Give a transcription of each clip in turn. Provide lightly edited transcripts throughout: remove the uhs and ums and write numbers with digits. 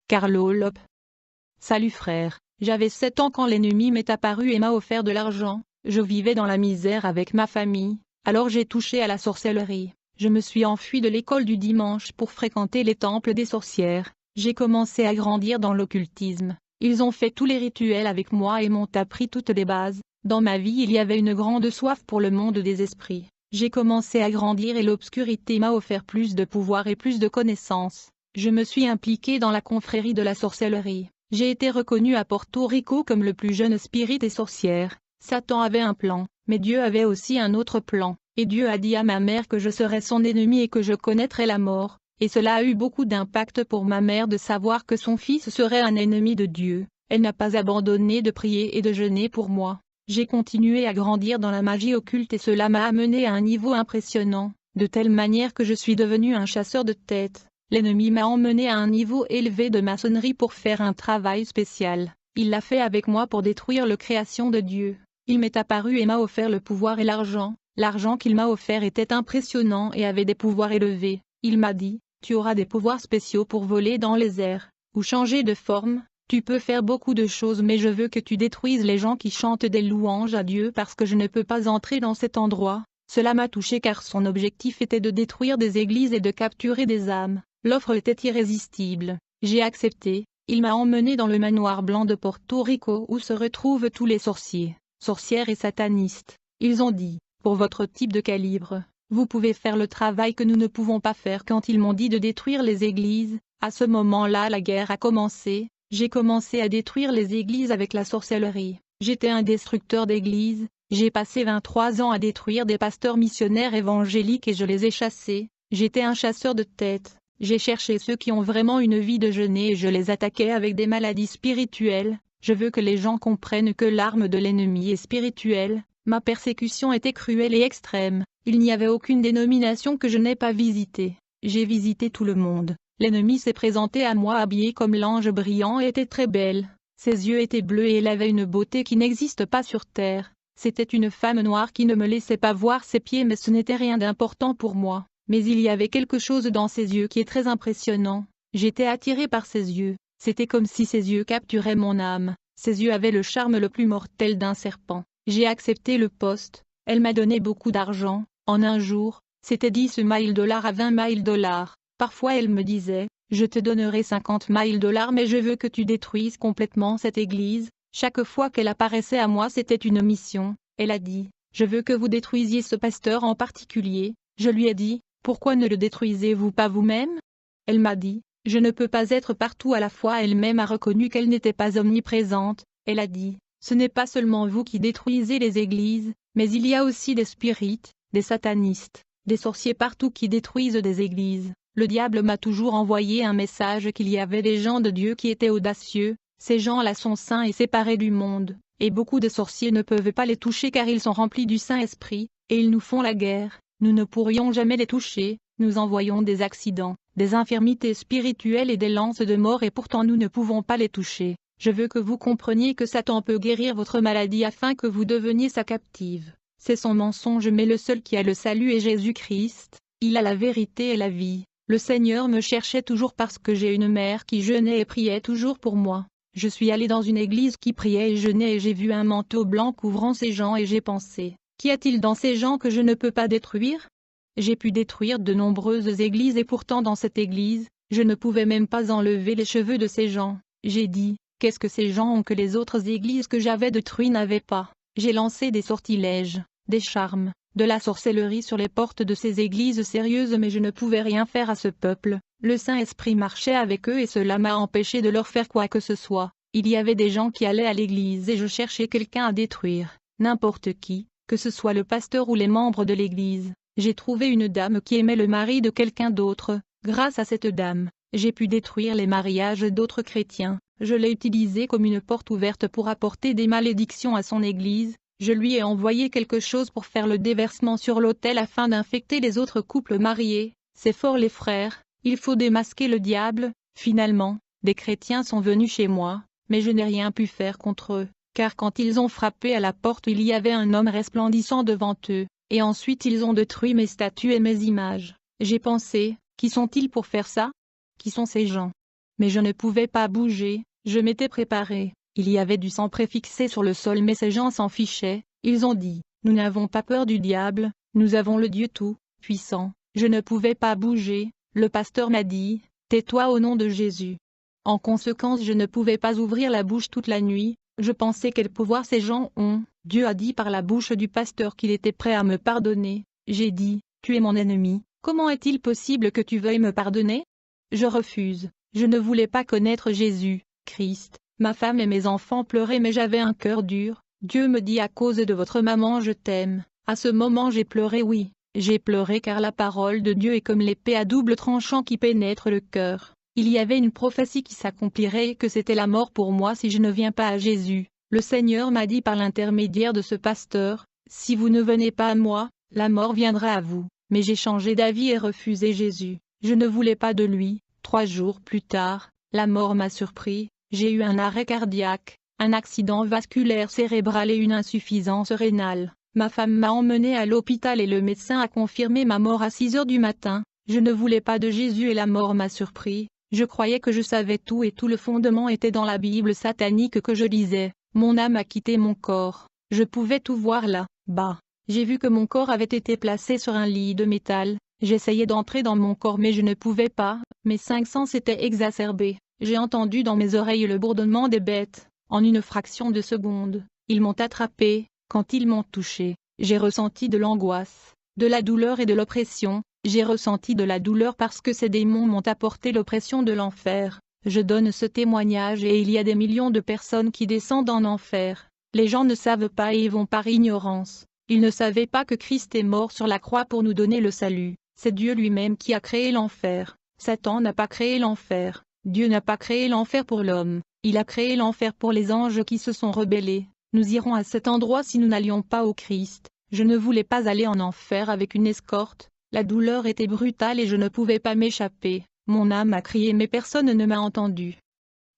Carlo Lop. Salut frère, j'avais 7 ans quand l'ennemi m'est apparu et m'a offert de l'argent. Je vivais dans la misère avec ma famille, alors j'ai touché à la sorcellerie. Je me suis enfui de l'école du dimanche pour fréquenter les temples des sorcières. J'ai commencé à grandir dans l'occultisme. Ils ont fait tous les rituels avec moi et m'ont appris toutes les bases. Dans ma vie il y avait une grande soif pour le monde des esprits. J'ai commencé à grandir et l'obscurité m'a offert plus de pouvoir et plus de connaissances. Je me suis impliqué dans la confrérie de la sorcellerie. J'ai été reconnu à Porto Rico comme le plus jeune spirit et sorcière. Satan avait un plan, mais Dieu avait aussi un autre plan. Et Dieu a dit à ma mère que je serais son ennemi et que je connaîtrais la mort. Et cela a eu beaucoup d'impact pour ma mère de savoir que son fils serait un ennemi de Dieu. Elle n'a pas abandonné de prier et de jeûner pour moi. J'ai continué à grandir dans la magie occulte et cela m'a amené à un niveau impressionnant, de telle manière que je suis devenu un chasseur de têtes. L'ennemi m'a emmené à un niveau élevé de maçonnerie pour faire un travail spécial. Il l'a fait avec moi pour détruire la création de Dieu. Il m'est apparu et m'a offert le pouvoir et l'argent. L'argent qu'il m'a offert était impressionnant et avait des pouvoirs élevés. Il m'a dit, tu auras des pouvoirs spéciaux pour voler dans les airs, ou changer de forme. Tu peux faire beaucoup de choses mais je veux que tu détruises les gens qui chantent des louanges à Dieu parce que je ne peux pas entrer dans cet endroit. Cela m'a touché car son objectif était de détruire des églises et de capturer des âmes. L'offre était irrésistible. J'ai accepté. Il m'a emmené dans le manoir blanc de Porto Rico où se retrouvent tous les sorciers, sorcières et satanistes. Ils ont dit, pour votre type de calibre, vous pouvez faire le travail que nous ne pouvons pas faire. Quand ils m'ont dit de détruire les églises, à ce moment-là la guerre a commencé. J'ai commencé à détruire les églises avec la sorcellerie. J'étais un destructeur d'églises. J'ai passé 23 ans à détruire des pasteurs missionnaires évangéliques et je les ai chassés. J'étais un chasseur de têtes. J'ai cherché ceux qui ont vraiment une vie de jeûner et je les attaquais avec des maladies spirituelles. Je veux que les gens comprennent que l'arme de l'ennemi est spirituelle. Ma persécution était cruelle et extrême. Il n'y avait aucune dénomination que je n'ai pas visitée. J'ai visité tout le monde. L'ennemi s'est présenté à moi habillé comme l'ange brillant et était très belle. Ses yeux étaient bleus et elle avait une beauté qui n'existe pas sur terre. C'était une femme noire qui ne me laissait pas voir ses pieds mais ce n'était rien d'important pour moi. Mais il y avait quelque chose dans ses yeux qui est très impressionnant. J'étais attiré par ses yeux. C'était comme si ses yeux capturaient mon âme. Ses yeux avaient le charme le plus mortel d'un serpent. J'ai accepté le poste. Elle m'a donné beaucoup d'argent. En un jour, c'était 10 000 $ à 20 000 $. Parfois elle me disait, je te donnerai 50 000 $ mais je veux que tu détruises complètement cette église. Chaque fois qu'elle apparaissait à moi c'était une mission. Elle a dit, je veux que vous détruisiez ce pasteur en particulier. Je lui ai dit, pourquoi ne le détruisez-vous pas vous-même? Elle m'a dit, je ne peux pas être partout à la fois. Elle-même a reconnu qu'elle n'était pas omniprésente. Elle a dit, ce n'est pas seulement vous qui détruisez les églises, mais il y a aussi des spirites, des satanistes, des sorciers partout qui détruisent des églises. Le diable m'a toujours envoyé un message qu'il y avait des gens de Dieu qui étaient audacieux, ces gens-là sont saints et séparés du monde, et beaucoup de sorciers ne peuvent pas les toucher car ils sont remplis du Saint-Esprit, et ils nous font la guerre, nous ne pourrions jamais les toucher, nous envoyons des accidents, des infirmités spirituelles et des lances de mort et pourtant nous ne pouvons pas les toucher. Je veux que vous compreniez que Satan peut guérir votre maladie afin que vous deveniez sa captive. C'est son mensonge mais le seul qui a le salut est Jésus-Christ, il a la vérité et la vie. Le Seigneur me cherchait toujours parce que j'ai une mère qui jeûnait et priait toujours pour moi. Je suis allé dans une église qui priait et jeûnait et j'ai vu un manteau blanc couvrant ces gens et j'ai pensé, qu'y a-t-il dans ces gens que je ne peux pas détruire? J'ai pu détruire de nombreuses églises et pourtant dans cette église, je ne pouvais même pas enlever les cheveux de ces gens. J'ai dit, qu'est-ce que ces gens ont que les autres églises que j'avais détruites n'avaient pas? J'ai lancé des sortilèges, des charmes, de la sorcellerie sur les portes de ces églises sérieuses mais je ne pouvais rien faire à ce peuple. Le Saint-Esprit marchait avec eux et cela m'a empêché de leur faire quoi que ce soit. Il y avait des gens qui allaient à l'église et je cherchais quelqu'un à détruire, n'importe qui, que ce soit le pasteur ou les membres de l'église. J'ai trouvé une dame qui aimait le mari de quelqu'un d'autre. Grâce à cette dame, j'ai pu détruire les mariages d'autres chrétiens. Je l'ai utilisée comme une porte ouverte pour apporter des malédictions à son église. Je lui ai envoyé quelque chose pour faire le déversement sur l'autel afin d'infecter les autres couples mariés. C'est fort les frères, il faut démasquer le diable. Finalement, des chrétiens sont venus chez moi, mais je n'ai rien pu faire contre eux, car quand ils ont frappé à la porte il y avait un homme resplendissant devant eux, et ensuite ils ont détruit mes statues et mes images. J'ai pensé, qui sont-ils pour faire ça? Qui sont ces gens? mais je ne pouvais pas bouger, je m'étais préparé. Il y avait du sang préfixé sur le sol mais ces gens s'en fichaient. Ils ont dit, nous n'avons pas peur du diable, nous avons le Dieu tout-puissant. Je ne pouvais pas bouger, le pasteur m'a dit, tais-toi au nom de Jésus. En conséquence je ne pouvais pas ouvrir la bouche toute la nuit, je pensais quel pouvoir ces gens ont. Dieu a dit par la bouche du pasteur qu'il était prêt à me pardonner. J'ai dit, tu es mon ennemi, comment est-il possible que tu veuilles me pardonner? Je refuse, je ne voulais pas connaître Jésus, Christ. Ma femme et mes enfants pleuraient mais j'avais un cœur dur. Dieu me dit à cause de votre maman je t'aime. À ce moment j'ai pleuré, oui, j'ai pleuré car la parole de Dieu est comme l'épée à double tranchant qui pénètre le cœur. Il y avait une prophétie qui s'accomplirait et que c'était la mort pour moi si je ne viens pas à Jésus. Le Seigneur m'a dit par l'intermédiaire de ce pasteur, si vous ne venez pas à moi, la mort viendra à vous. Mais j'ai changé d'avis et refusé Jésus. Je ne voulais pas de lui. 3 jours plus tard, la mort m'a surpris. J'ai eu un arrêt cardiaque, un accident vasculaire cérébral et une insuffisance rénale. Ma femme m'a emmené à l'hôpital et le médecin a confirmé ma mort à 6 heures du matin. Je ne voulais pas de Jésus et la mort m'a surpris. Je croyais que je savais tout et tout le fondement était dans la Bible satanique que je lisais. Mon âme a quitté mon corps. Je pouvais tout voir là-bas. J'ai vu que mon corps avait été placé sur un lit de métal. J'essayais d'entrer dans mon corps mais je ne pouvais pas. Mes 5 sens étaient exacerbés. J'ai entendu dans mes oreilles le bourdonnement des bêtes. En une fraction de seconde, ils m'ont attrapé. Quand ils m'ont touché, j'ai ressenti de l'angoisse, de la douleur et de l'oppression. J'ai ressenti de la douleur parce que ces démons m'ont apporté l'oppression de l'enfer. Je donne ce témoignage et il y a des millions de personnes qui descendent en enfer. Les gens ne savent pas et y vont par ignorance. Ils ne savaient pas que Christ est mort sur la croix pour nous donner le salut. C'est Dieu lui-même qui a créé l'enfer. Satan n'a pas créé l'enfer. Dieu n'a pas créé l'enfer pour l'homme, il a créé l'enfer pour les anges qui se sont rebellés. Nous irons à cet endroit si nous n'allions pas au Christ. Je ne voulais pas aller en enfer avec une escorte, la douleur était brutale et je ne pouvais pas m'échapper. Mon âme a crié mais personne ne m'a entendu.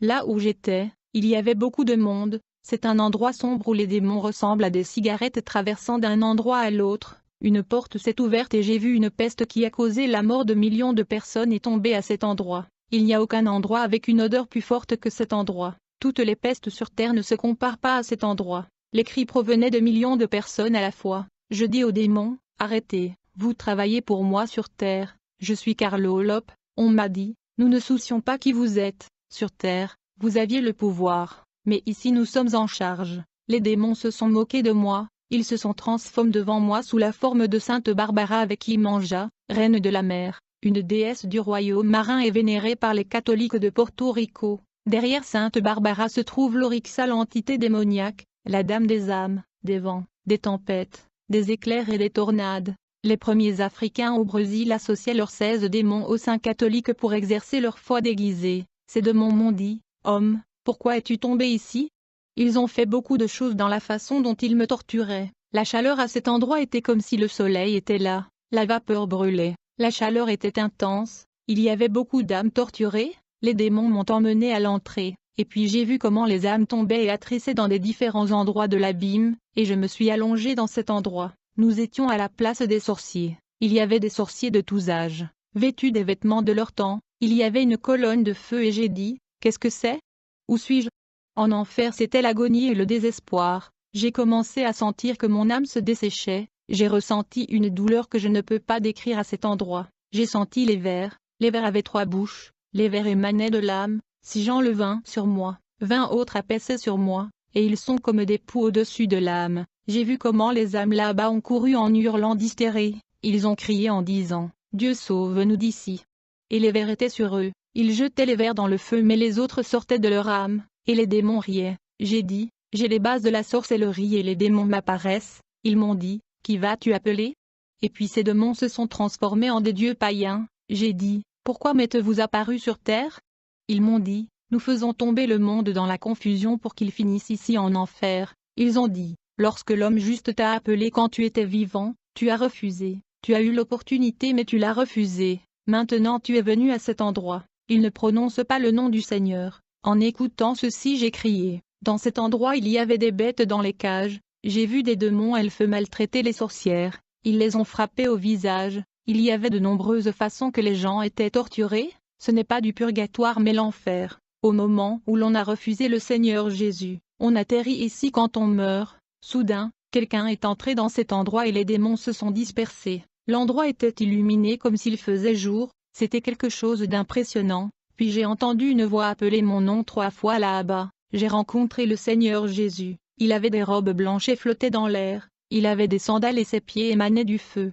Là où j'étais, il y avait beaucoup de monde, c'est un endroit sombre où les démons ressemblent à des cigarettes traversant d'un endroit à l'autre. Une porte s'est ouverte et j'ai vu une peste qui a causé la mort de millions de personnes est tombée à cet endroit. Il n'y a aucun endroit avec une odeur plus forte que cet endroit. Toutes les pestes sur terre ne se comparent pas à cet endroit. Les cris provenaient de millions de personnes à la fois. Je dis aux démons, arrêtez, vous travaillez pour moi sur terre. Je suis Carlo Lop, on m'a dit, nous ne soucions pas qui vous êtes. Sur terre, vous aviez le pouvoir, mais ici nous sommes en charge. Les démons se sont moqués de moi, ils se sont transformés devant moi sous la forme de Sainte Barbara avec Imanja, reine de la mer. Une déesse du royaume marin est vénérée par les catholiques de Porto Rico. Derrière Sainte Barbara se trouve l'Orixa, l'entité démoniaque, la dame des âmes, des vents, des tempêtes, des éclairs et des tornades. Les premiers Africains au Brésil associaient leurs 16 démons aux saints catholiques pour exercer leur foi déguisée. Ces démons m'ont dit, « Homme, pourquoi es-tu tombé ici ?» Ils ont fait beaucoup de choses dans la façon dont ils me torturaient. La chaleur à cet endroit était comme si le soleil était là, la vapeur brûlait. La chaleur était intense, il y avait beaucoup d'âmes torturées, les démons m'ont emmené à l'entrée, et puis j'ai vu comment les âmes tombaient et attrissaient dans des différents endroits de l'abîme, et je me suis allongé dans cet endroit. Nous étions à la place des sorciers, il y avait des sorciers de tous âges, vêtus des vêtements de leur temps, il y avait une colonne de feu et j'ai dit, qu'est-ce que c'est? Où suis-je? En enfer c'était l'agonie et le désespoir, j'ai commencé à sentir que mon âme se desséchait. J'ai ressenti une douleur que je ne peux pas décrire à cet endroit. J'ai senti les vers avaient 3 bouches, les vers émanaient de l'âme, 6 gens le 20 sur moi, 20 autres apaissaient sur moi, et ils sont comme des poux au-dessus de l'âme. J'ai vu comment les âmes là-bas ont couru en hurlant d'hystérie, ils ont crié en disant, Dieu sauve-nous d'ici. Et les vers étaient sur eux, ils jetaient les vers dans le feu mais les autres sortaient de leur âme, et les démons riaient. J'ai dit, j'ai les bases de la sorcellerie et les démons m'apparaissent, ils m'ont dit, qui vas-tu appeler? Et puis ces démons se sont transformés en des dieux païens. J'ai dit, pourquoi m'êtes-vous apparus sur terre? Ils m'ont dit, nous faisons tomber le monde dans la confusion pour qu'il finisse ici en enfer. Ils ont dit, lorsque l'homme juste t'a appelé quand tu étais vivant, tu as refusé. Tu as eu l'opportunité mais tu l'as refusé. Maintenant tu es venu à cet endroit. Ils ne prononcent pas le nom du Seigneur. En écoutant ceci j'ai crié. Dans cet endroit il y avait des bêtes dans les cages. J'ai vu des démons elfes maltraiter les sorcières, ils les ont frappées au visage, il y avait de nombreuses façons que les gens étaient torturés, Ce n'est pas du purgatoire mais l'enfer. Au moment où l'on a refusé le Seigneur Jésus, on atterrit ici quand on meurt. Soudain, quelqu'un est entré dans cet endroit et les démons se sont dispersés. L'endroit était illuminé comme s'il faisait jour, c'était quelque chose d'impressionnant. Puis j'ai entendu une voix appeler mon nom 3 fois là-bas. J'ai rencontré le Seigneur Jésus. Il avait des robes blanches et flottait dans l'air. Il avait des sandales et ses pieds émanaient du feu.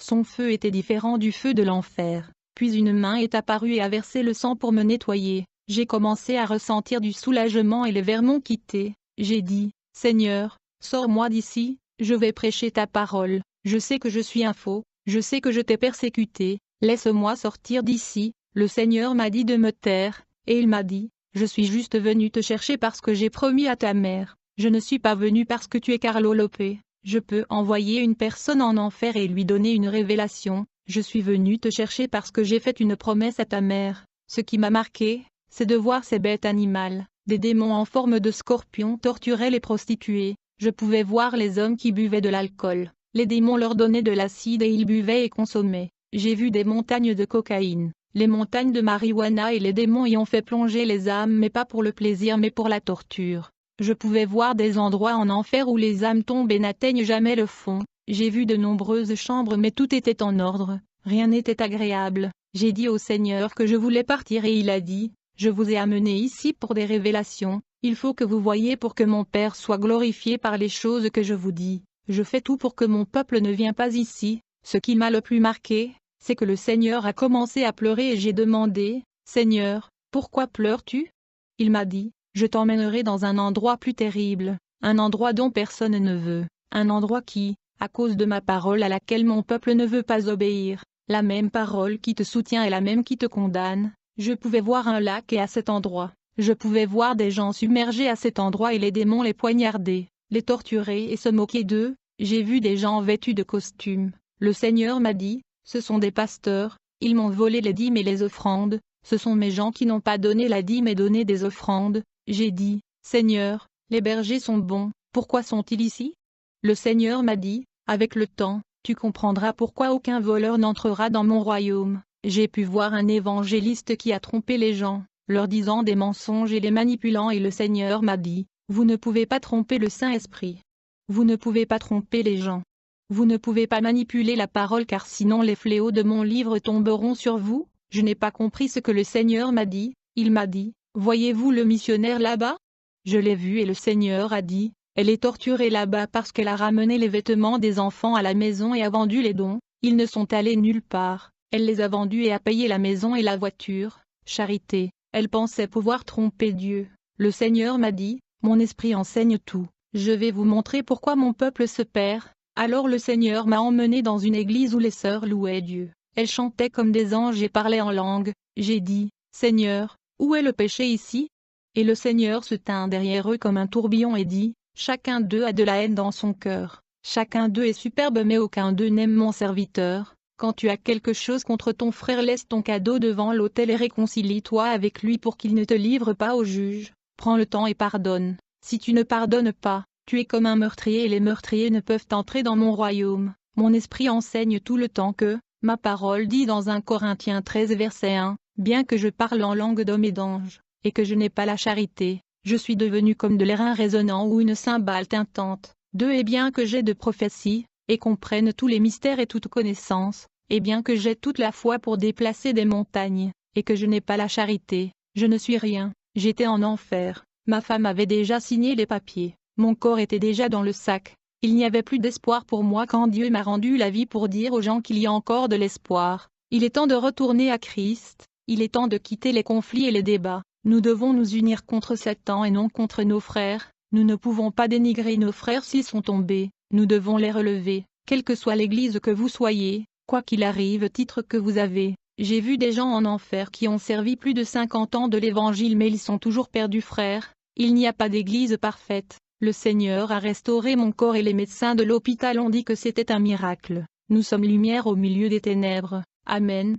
Son feu était différent du feu de l'enfer. Puis une main est apparue et a versé le sang pour me nettoyer. J'ai commencé à ressentir du soulagement et les vers m'ont quitté. J'ai dit, Seigneur, sors-moi d'ici, je vais prêcher ta parole. Je sais que je suis un faux, je sais que je t'ai persécuté, laisse-moi sortir d'ici. Le Seigneur m'a dit de me taire, et il m'a dit, je suis juste venu te chercher parce que j'ai promis à ta mère. Je ne suis pas venu parce que tu es Carlo Lopé. Je peux envoyer une personne en enfer et lui donner une révélation. Je suis venu te chercher parce que j'ai fait une promesse à ta mère. Ce qui m'a marqué, c'est de voir ces bêtes animales. Des démons en forme de scorpions torturaient les prostituées. Je pouvais voir les hommes qui buvaient de l'alcool. Les démons leur donnaient de l'acide et ils buvaient et consommaient. J'ai vu des montagnes de cocaïne, les montagnes de marijuana et les démons y ont fait plonger les âmes mais pas pour le plaisir mais pour la torture. Je pouvais voir des endroits en enfer où les âmes tombent et n'atteignent jamais le fond. J'ai vu de nombreuses chambres mais tout était en ordre, rien n'était agréable. J'ai dit au Seigneur que je voulais partir et il a dit, je vous ai amené ici pour des révélations, il faut que vous voyiez pour que mon Père soit glorifié par les choses que je vous dis. Je fais tout pour que mon peuple ne vienne pas ici. Ce qui m'a le plus marqué, c'est que le Seigneur a commencé à pleurer et j'ai demandé, Seigneur, pourquoi pleures-tu? Il m'a dit, je t'emmènerai dans un endroit plus terrible, un endroit dont personne ne veut, un endroit qui, à cause de ma parole à laquelle mon peuple ne veut pas obéir, la même parole qui te soutient est la même qui te condamne. Je pouvais voir un lac et à cet endroit, je pouvais voir des gens submergés à cet endroit et les démons les poignarder, les torturer et se moquer d'eux. J'ai vu des gens vêtus de costumes. Le Seigneur m'a dit, ce sont des pasteurs, ils m'ont volé les dîmes et les offrandes, ce sont mes gens qui n'ont pas donné la dîme et donné des offrandes. J'ai dit, Seigneur, les bergers sont bons, pourquoi sont-ils ici? Le Seigneur m'a dit, avec le temps, tu comprendras pourquoi aucun voleur n'entrera dans mon royaume. J'ai pu voir un évangéliste qui a trompé les gens, leur disant des mensonges et les manipulant et le Seigneur m'a dit, vous ne pouvez pas tromper le Saint-Esprit. Vous ne pouvez pas tromper les gens. Vous ne pouvez pas manipuler la parole car sinon les fléaux de mon livre tomberont sur vous. Je n'ai pas compris ce que le Seigneur m'a dit. Il m'a dit, voyez-vous le missionnaire là-bas? Je l'ai vu et le Seigneur a dit, elle est torturée là-bas parce qu'elle a ramené les vêtements des enfants à la maison et a vendu les dons. Ils ne sont allés nulle part. Elle les a vendus et a payé la maison et la voiture. Charité. Elle pensait pouvoir tromper Dieu. Le Seigneur m'a dit, mon esprit enseigne tout. Je vais vous montrer pourquoi mon peuple se perd. Alors le Seigneur m'a emmené dans une église où les sœurs louaient Dieu. Elles chantaient comme des anges et parlaient en langue. J'ai dit, Seigneur, où est le péché ici? Et le Seigneur se tint derrière eux comme un tourbillon et dit, chacun d'eux a de la haine dans son cœur. Chacun d'eux est superbe mais aucun d'eux n'aime mon serviteur. Quand tu as quelque chose contre ton frère, laisse ton cadeau devant l'autel et réconcilie-toi avec lui pour qu'il ne te livre pas au juge. Prends le temps et pardonne. Si tu ne pardonnes pas, tu es comme un meurtrier et les meurtriers ne peuvent entrer dans mon royaume. Mon esprit enseigne tout le temps que, ma parole dit dans 1 Corinthiens 13 verset 1, bien que je parle en langue d'homme et d'ange, et que je n'ai pas la charité, je suis devenu comme de l'airain résonnant ou une cymbale tintante. 2 Et bien que j'ai de prophétie, et comprenne tous les mystères et toute connaissance, et bien que j'ai toute la foi pour déplacer des montagnes, et que je n'ai pas la charité, je ne suis rien. J'étais en enfer. Ma femme avait déjà signé les papiers, mon corps était déjà dans le sac, il n'y avait plus d'espoir pour moi quand Dieu m'a rendu la vie pour dire aux gens qu'il y a encore de l'espoir. Il est temps de retourner à Christ, il est temps de quitter les conflits et les débats, nous devons nous unir contre Satan et non contre nos frères, nous ne pouvons pas dénigrer nos frères s'ils sont tombés, nous devons les relever, quelle que soit l'église que vous soyez, quoi qu'il arrive, titre que vous avez. J'ai vu des gens en enfer qui ont servi plus de 50 ans de l'évangile mais ils sont toujours perdus frères. Il n'y a pas d'église parfaite. Le Seigneur a restauré mon corps et les médecins de l'hôpital ont dit que c'était un miracle. Nous sommes lumière au milieu des ténèbres. Amen.